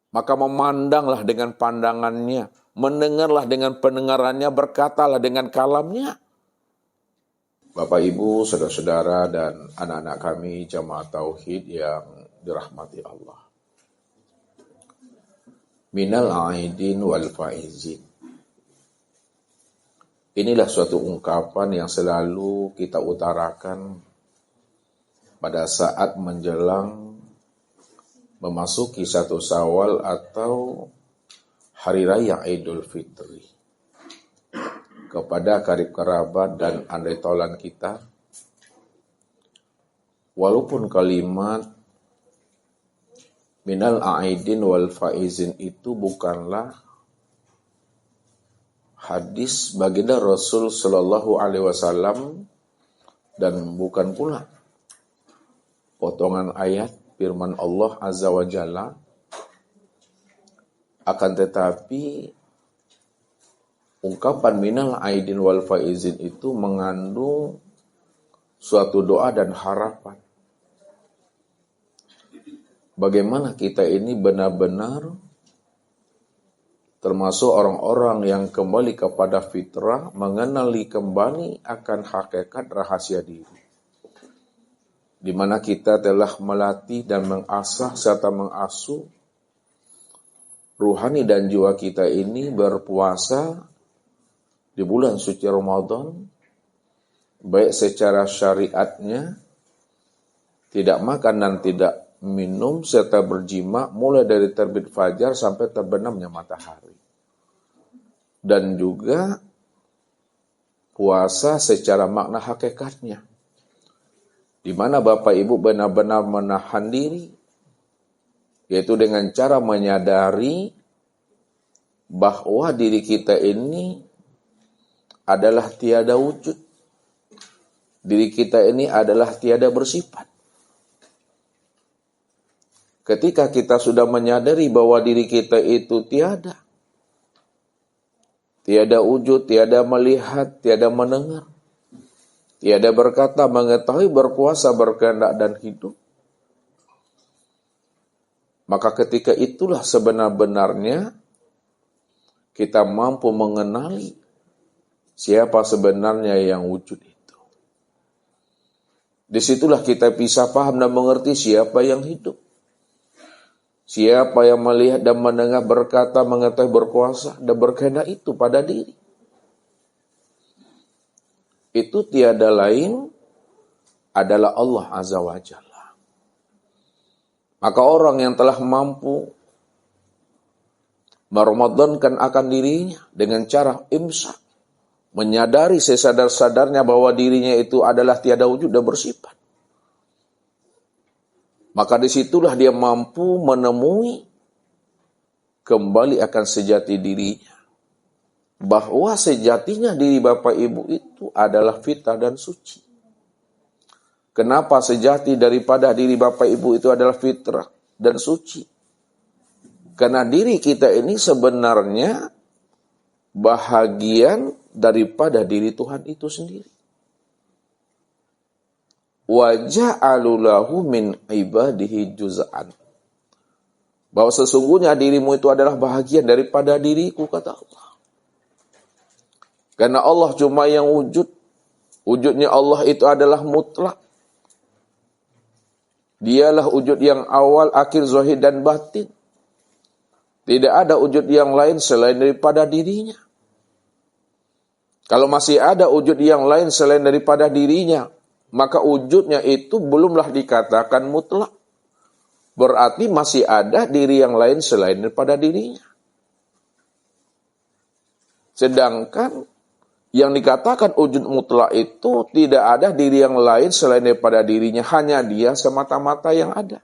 Maka memandanglah dengan pandangannya, mendengarlah dengan pendengarannya, berkatalah dengan kalamnya. Bapak, Ibu, saudara-saudara, dan anak-anak kami jamaah tauhid yang dirahmati Allah. Minal aidin wal faizin. Inilah suatu ungkapan yang selalu kita utarakan pada saat menjelang memasuki 1 Syawal atau Hari Raya Idul Fitri. Kepada karib kerabat dan andai taulan kita, walaupun kalimat minal aidin wal faizin itu bukanlah hadis baginda Rasul Shallallahu Alaihi Wasallam dan bukan pula potongan ayat firman Allah Azza wa Jalla, akan tetapi ungkapan minal aidin wal faizin itu mengandung suatu doa dan harapan. Bagaimana kita ini benar-benar termasuk orang-orang yang kembali kepada fitrah, mengenali kembali akan hakikat rahasia diri. Di mana kita telah melatih dan mengasah serta mengasuh ruhani dan jiwa kita ini berpuasa di bulan suci Ramadan, baik secara syariatnya, tidak makan dan tidak minum, serta berjima mulai dari terbit fajar sampai terbenamnya matahari. Dan juga puasa secara makna hakikatnya, di mana Bapak Ibu benar-benar menahan diri, yaitu dengan cara menyadari bahwa diri kita ini adalah tiada wujud. Diri kita ini adalah tiada bersifat. Ketika kita sudah menyadari bahwa diri kita itu tiada wujud, tiada melihat, tiada mendengar, tiada berkata, mengetahui, berkuasa, berkehendak, dan hidup, maka ketika itulah sebenar-benarnya kita mampu mengenali siapa sebenarnya yang wujud itu. Disitulah kita bisa paham dan mengerti siapa yang hidup. Siapa yang melihat dan mendengar, berkata, mengetahui, berkuasa, dan berkehendak itu pada diri. Itu tiada lain adalah Allah Azza wa Jalla. Maka orang yang telah mampu meramadankan akan dirinya dengan cara imsak, menyadari sesadar-sadarnya bahwa dirinya itu adalah tiada wujud dan bersifat, maka disitulah dia mampu menemui kembali akan sejati dirinya. Bahwa sejatinya diri Bapak Ibu itu adalah fitrah dan suci. Kenapa sejati daripada diri Bapak Ibu itu adalah fitrah dan suci? Karena diri kita ini sebenarnya bahagian daripada diri Tuhan itu sendiri. Wa ja'alu lahu min ibadihi juz'an. Bahwa sesungguhnya dirimu itu adalah bahagian daripada diriku, kata Allah. Karena Allah cuma yang wujud. Wujudnya Allah itu adalah mutlak. Dialah wujud yang awal, akhir, zahir, dan batin. Tidak ada wujud yang lain selain daripada dirinya. Kalau masih ada wujud yang lain selain daripada dirinya, maka wujudnya itu belumlah dikatakan mutlak. Berarti masih ada diri yang lain selain daripada dirinya. Sedangkan yang dikatakan wujud mutlak itu tidak ada diri yang lain selain daripada dirinya. Hanya dia semata-mata yang ada.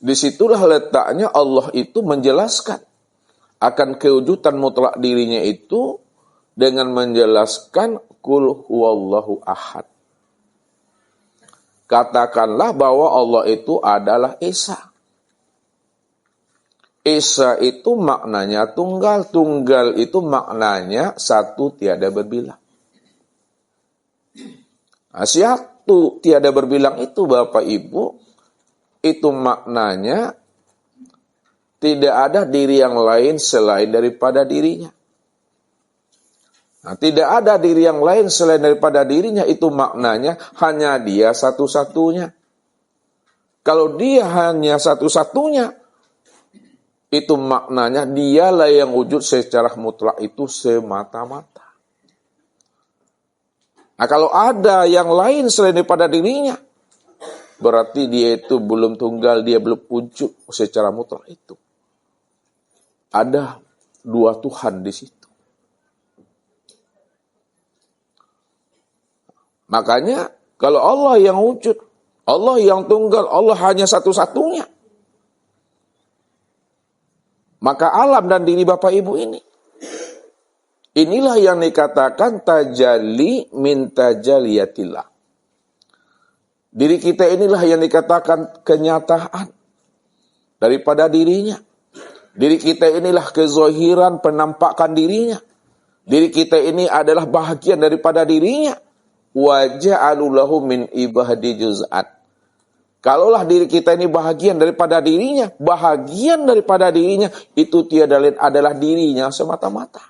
Disitulah letaknya Allah itu menjelaskan akan kewujudan mutlak dirinya itu dengan menjelaskan Qul huwallahu ahad. Katakanlah bahwa Allah itu adalah Esa. Esa itu maknanya tunggal. Tunggal itu maknanya satu tiada berbilang. Nah, satu tiada berbilang itu Bapak Ibu, itu maknanya Tidak ada diri yang lain selain daripada dirinya. Nah, tidak ada diri yang lain selain daripada dirinya, itu maknanya hanya dia satu-satunya. Kalau dia hanya satu-satunya, itu maknanya dialah yang wujud secara mutlak itu semata-mata. Nah, kalau ada yang lain selain daripada dirinya, berarti dia itu belum tunggal, dia belum wujud secara mutlak itu. Ada dua Tuhan di situ. Makanya kalau Allah yang wujud, Allah yang tunggal, Allah hanya satu-satunya, maka alam dan diri Bapak Ibu ini, inilah yang dikatakan tajalli min tajaliyatillah. Diri kita inilah yang dikatakan kenyataan daripada dirinya. Diri kita inilah kezahiran penampakan dirinya. Diri kita ini adalah bahagian daripada dirinya. Wa ja'alu lahu min ibadi juz'at. Kalaulah diri kita ini bahagian daripada dirinya, bahagian daripada dirinya, itu tiada lain adalah dirinya semata-mata.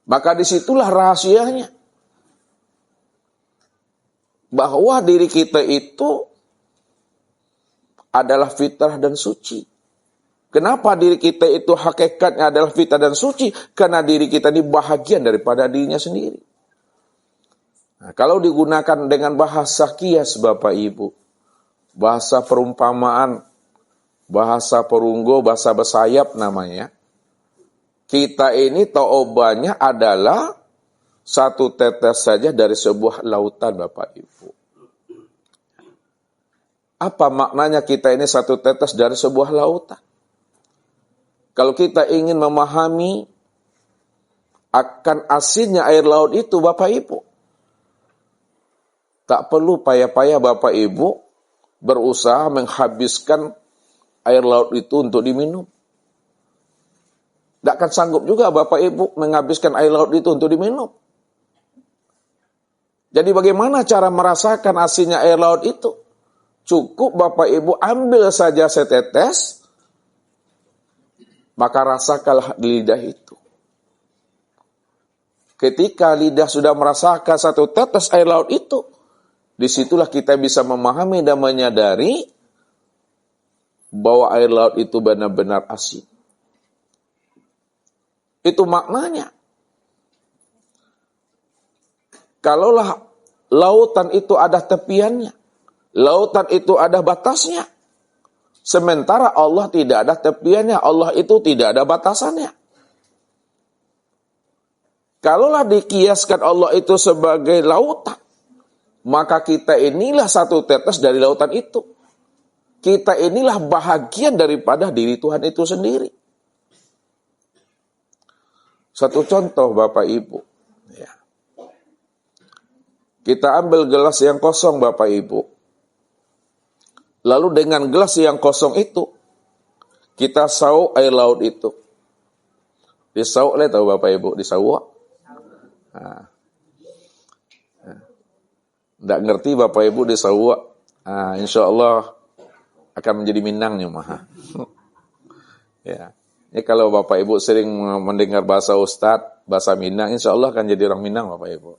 Maka disitulah rahasianya. Bahwa diri kita itu adalah fitrah dan suci. Kenapa diri kita itu hakikatnya adalah fitrah dan suci? Karena diri kita ini bahagian daripada dirinya sendiri. Nah, kalau digunakan dengan bahasa kias Bapak Ibu, bahasa perumpamaan, bahasa perunggu, bahasa bersayap namanya, kita ini taobannya adalah satu tetes saja dari sebuah lautan Bapak Ibu. Apa maknanya kita ini satu tetes dari sebuah lautan? Kalau kita ingin memahami akan asinnya air laut itu Bapak Ibu, tak perlu payah-payah Bapak Ibu berusaha menghabiskan air laut itu untuk diminum. Tak akan sanggup juga Bapak Ibu menghabiskan air laut itu untuk diminum. Jadi bagaimana cara merasakan asinnya air laut itu? Cukup Bapak Ibu ambil saja setetes, maka rasakanlah di lidah itu. Ketika lidah sudah merasakan satu tetes air laut itu, disitulah kita bisa memahami dan menyadari bahwa air laut itu benar-benar asin. Itu maknanya. Kalaulah lautan itu ada tepiannya, lautan itu ada batasnya. Sementara Allah tidak ada tepiannya, Allah itu tidak ada batasannya. Kalaulah dikiaskan Allah itu sebagai lautan, maka kita inilah satu tetes dari lautan itu. Kita inilah bahagian daripada diri Tuhan itu sendiri. Satu contoh Bapak Ibu. Ya. Kita ambil gelas yang kosong Bapak Ibu. Lalu dengan gelas yang kosong itu, kita sauk air laut itu. Disauk lah tahu Bapak Ibu, disauk. Nah. Tidak ngerti Bapak Ibu disauk. Nah, insya Allah akan menjadi Minangnya mah. Ya. Ini kalau Bapak Ibu sering mendengar bahasa Ustadz, bahasa Minang, insya Allah akan jadi orang Minang Bapak Ibu.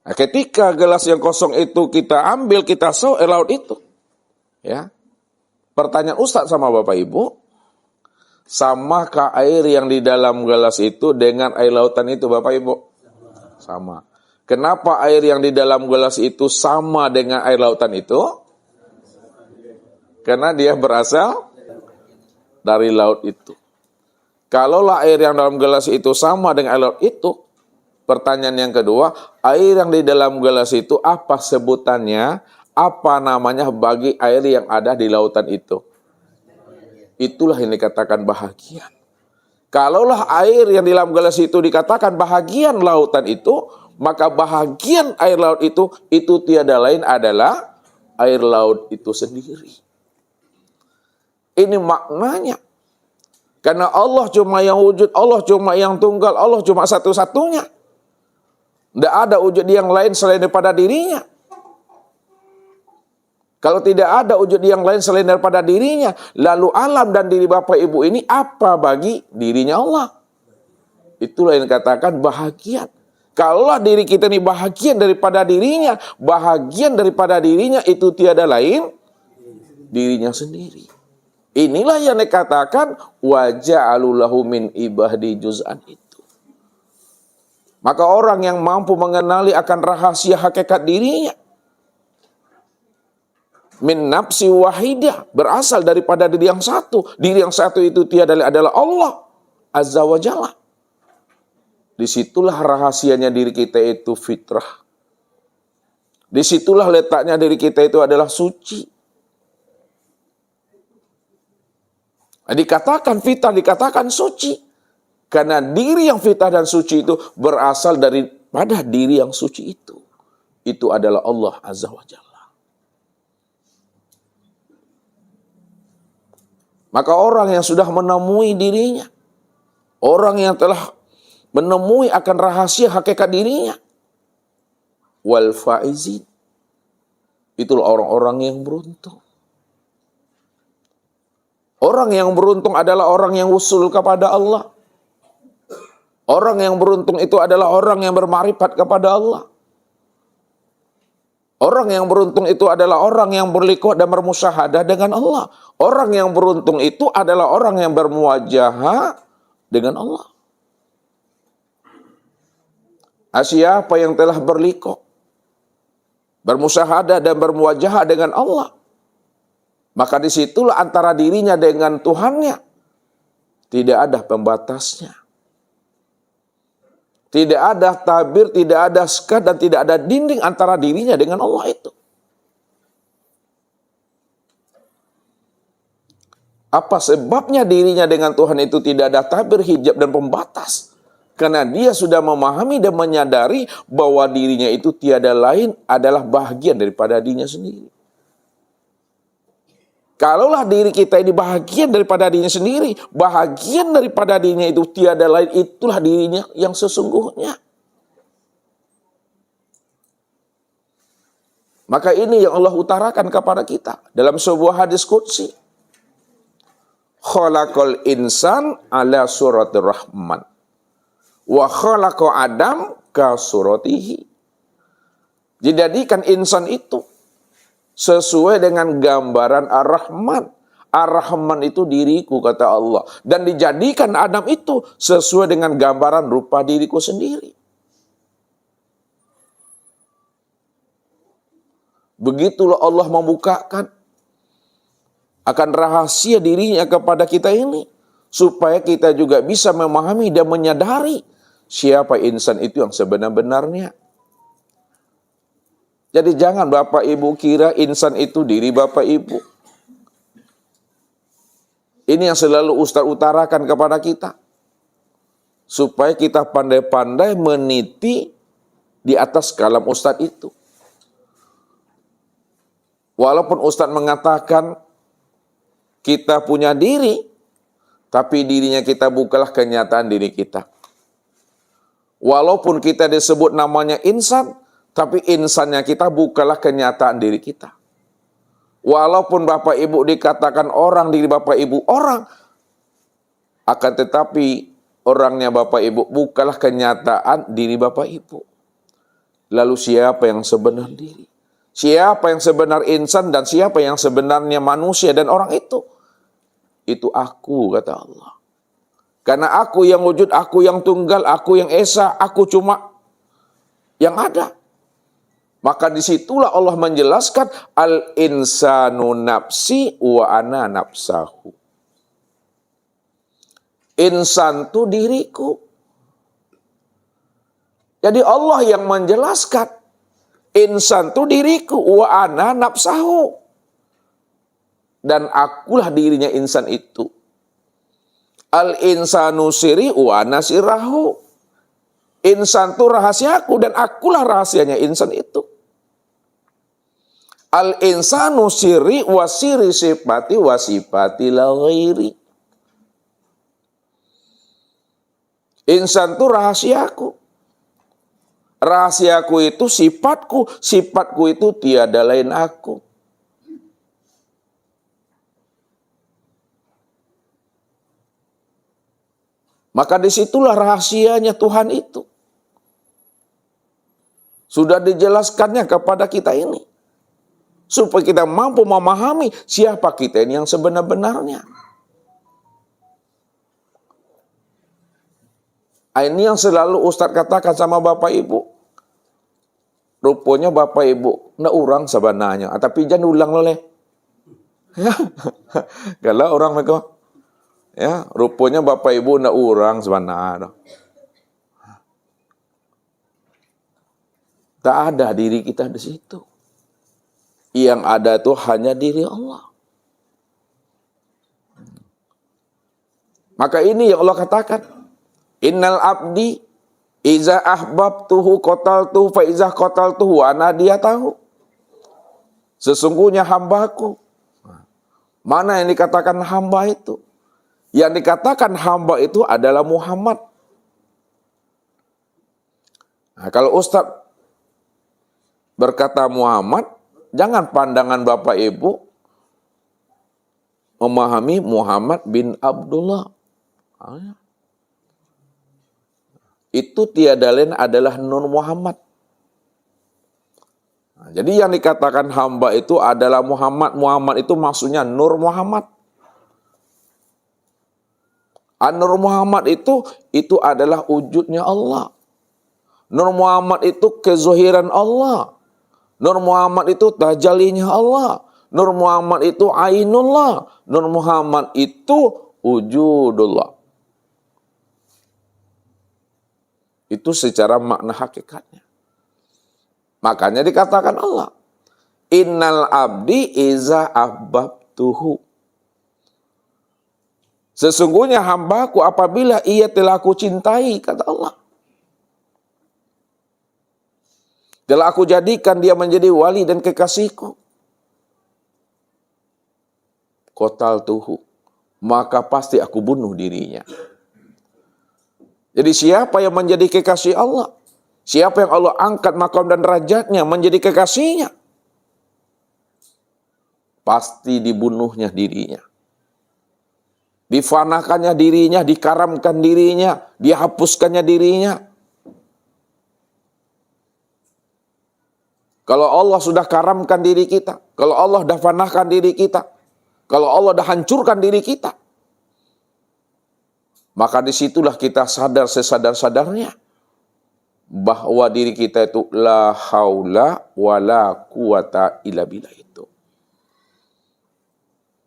Nah, ketika gelas yang kosong itu kita ambil, kita sauk air laut itu. Ya. Pertanyaan Ustaz sama Bapak Ibu, samakah air yang di dalam gelas itu dengan air lautan itu Bapak Ibu? Sama. Kenapa air yang di dalam gelas itu sama dengan air lautan itu? Karena dia berasal dari laut itu. Kalaulah air yang dalam gelas itu sama dengan air laut itu, pertanyaan yang kedua, air yang di dalam gelas itu apa sebutannya, apa namanya bagi air yang ada di lautan itu? Itulah yang dikatakan bahagian. Kalaulah air yang di dalam gelas itu dikatakan bahagian lautan itu, maka bahagian air laut itu tiada lain adalah air laut itu sendiri. Ini maknanya. Karena Allah cuma yang wujud, Allah cuma yang tunggal, Allah cuma satu-satunya. Tidak ada wujud yang lain selain daripada dirinya. Kalau tidak ada wujud yang lain selain daripada dirinya, lalu alam dan diri Bapak Ibu ini apa bagi dirinya Allah? Itulah yang dikatakan bahagian. Kalaulah diri kita ini bahagian daripada dirinya, bahagian daripada dirinya itu tiada lain dirinya sendiri. Inilah yang dikatakan waja'alulahu min ibadi juz'an itu. Maka orang yang mampu mengenali akan rahasia hakikat dirinya, min nafsi wahidah, berasal daripada diri yang satu. Diri yang satu itu tiada lain adalah Allah Azza wa Jalla. Disitulah rahasianya diri kita itu fitrah. Disitulah letaknya diri kita itu adalah suci. Dikatakan fitrah, dikatakan suci. Karena diri yang fitrah dan suci itu berasal daripada diri yang suci itu. Itu adalah Allah Azza wa Jalla. Maka orang yang sudah menemui dirinya, orang yang telah menemui akan rahasia hakikat dirinya, wal faizin, itulah orang-orang yang beruntung. Orang yang beruntung adalah orang yang usul kepada Allah. Orang yang beruntung itu adalah orang yang bermarifat kepada Allah. Orang yang beruntung itu adalah orang yang berliqah dan bermusyahadah dengan Allah. Orang yang beruntung itu adalah orang yang bermuwajahah dengan Allah. Siapa yang telah berliqah, bermusyahadah dan bermuwajahah dengan Allah, maka disitulah antara dirinya dengan Tuhannya tidak ada pembatasnya. Tidak ada tabir, tidak ada sekat, dan tidak ada dinding antara dirinya dengan Allah itu. Apa sebabnya dirinya dengan Tuhan itu tidak ada tabir, hijab, dan pembatas? Karena dia sudah memahami dan menyadari bahwa dirinya itu tiada lain adalah bahagian daripada dirinya sendiri. Kalaulah diri kita ini bahagian daripada dirinya sendiri, bahagian daripada dirinya itu tiada lain, itulah dirinya yang sesungguhnya. Maka ini yang Allah utarakan kepada kita dalam sebuah hadis qudsi. Khalaqal insan ala suratir rahman wa khalaqa Adam ka suratihi. Dijadikan insan itu sesuai dengan gambaran Ar-Rahman. Ar-Rahman itu diriku, kata Allah. Dan dijadikan Adam itu sesuai dengan gambaran rupa diriku sendiri. Begitulah Allah membukakan akan rahasia dirinya kepada kita ini, supaya kita juga bisa memahami dan menyadari siapa insan itu yang sebenar-benarnya. Jadi jangan Bapak Ibu kira insan itu diri Bapak Ibu. Ini yang selalu Ustaz utarakan kepada kita. Supaya kita pandai-pandai meniti di atas kalam Ustaz itu. Walaupun Ustaz mengatakan kita punya diri, tapi dirinya kita bukanlah kenyataan diri kita. Walaupun kita disebut namanya insan, tapi insannya kita bukanlah kenyataan diri kita. Walaupun Bapak Ibu dikatakan orang, diri Bapak Ibu orang, akan tetapi orangnya Bapak Ibu bukanlah kenyataan diri Bapak Ibu. Lalu siapa yang sebenar diri? Siapa yang sebenar insan dan siapa yang sebenarnya manusia dan orang itu? Itu aku, kata Allah. Karena aku yang wujud, aku yang tunggal, aku yang esa, aku cuma yang ada. Maka disitulah Allah menjelaskan al-insanu nafsi wa ana nafsahu. Insan itu diriku. Jadi Allah yang menjelaskan insan itu diriku wa ana nafsahu. Dan akulah dirinya insan itu. Al-insanu siri wa ana sirahu. Insan itu rahasiaku dan akulah rahasianya insan itu. Al-insanu siri wa siri sifati wa sifati la ghairi. Insan itu rahasiaku. Rahasiaku itu sifatku, sifatku itu tiada lain aku. Maka disitulah rahasianya Tuhan itu. Sudah dijelaskannya kepada kita ini. Supaya kita mampu memahami siapa kita ini yang sebenar-benarnya. Ini yang selalu Ustadz katakan sama Bapak Ibu. Rupanya Bapak Ibu, na orang sebenarnya. Tapi jangan ulang oleh. Kalau orang mereka, ya, rupanya Bapak Ibu na orang sebenarnya. Tak ada diri kita di situ. Yang ada itu hanya diri Allah. Maka ini yang Allah katakan. Innal abdi iza ahbabtuhu qataltuhu fa iza qataltuhu ana dia tahu. Sesungguhnya hambaku. Mana yang dikatakan hamba itu? Yang dikatakan hamba itu adalah Muhammad. Nah, kalau Ustadz berkata Muhammad, jangan pandangan Bapak Ibu memahami Muhammad bin Abdullah. Itu tiada lain adalah Nur Muhammad. Nah, jadi yang dikatakan hamba itu adalah Muhammad. Muhammad itu maksudnya Nur Muhammad. Nur Muhammad itu adalah wujudnya Allah. Nur Muhammad itu kezuhiran Allah. Nur Muhammad itu tajalinya Allah. Nur Muhammad itu ainullah. Nur Muhammad itu wujudullah. Itu secara makna hakikatnya. Makanya dikatakan Allah. Innal abdi iza ahbabtuhu. Sesungguhnya hambaku apabila ia telah aku cintai, kata Allah. Telah aku jadikan dia menjadi wali dan kekasihku. Qataltuhu. Maka pasti aku bunuh dirinya. Jadi siapa yang menjadi kekasih Allah? Siapa yang Allah angkat maqam dan derajatnya menjadi kekasihnya? Pasti dibunuhnya dirinya. Difanakannya dirinya, dikaramkan dirinya, dihapuskannya dirinya. Kalau Allah sudah karamkan diri kita, kalau Allah dah fanahkan diri kita, kalau Allah dah hancurkan diri kita, maka disitulah kita sadar sesadar-sadarnya bahwa diri kita itu la haula wala quwata illa billah itu.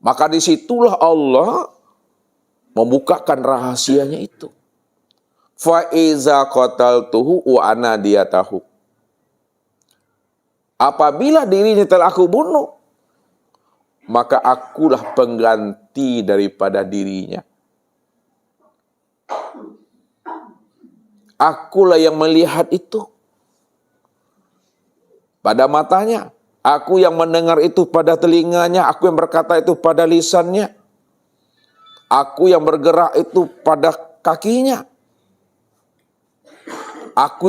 Maka disitulah Allah membukakan rahasianya itu. Fa iza qataltuhu wa ana dia tahu. Apabila dirinya telah aku bunuh, maka akulah pengganti daripada dirinya. Akulah yang melihat itu pada matanya. Aku yang mendengar itu pada telinganya. Aku yang berkata itu pada lisannya. Aku yang bergerak itu pada kakinya. Aku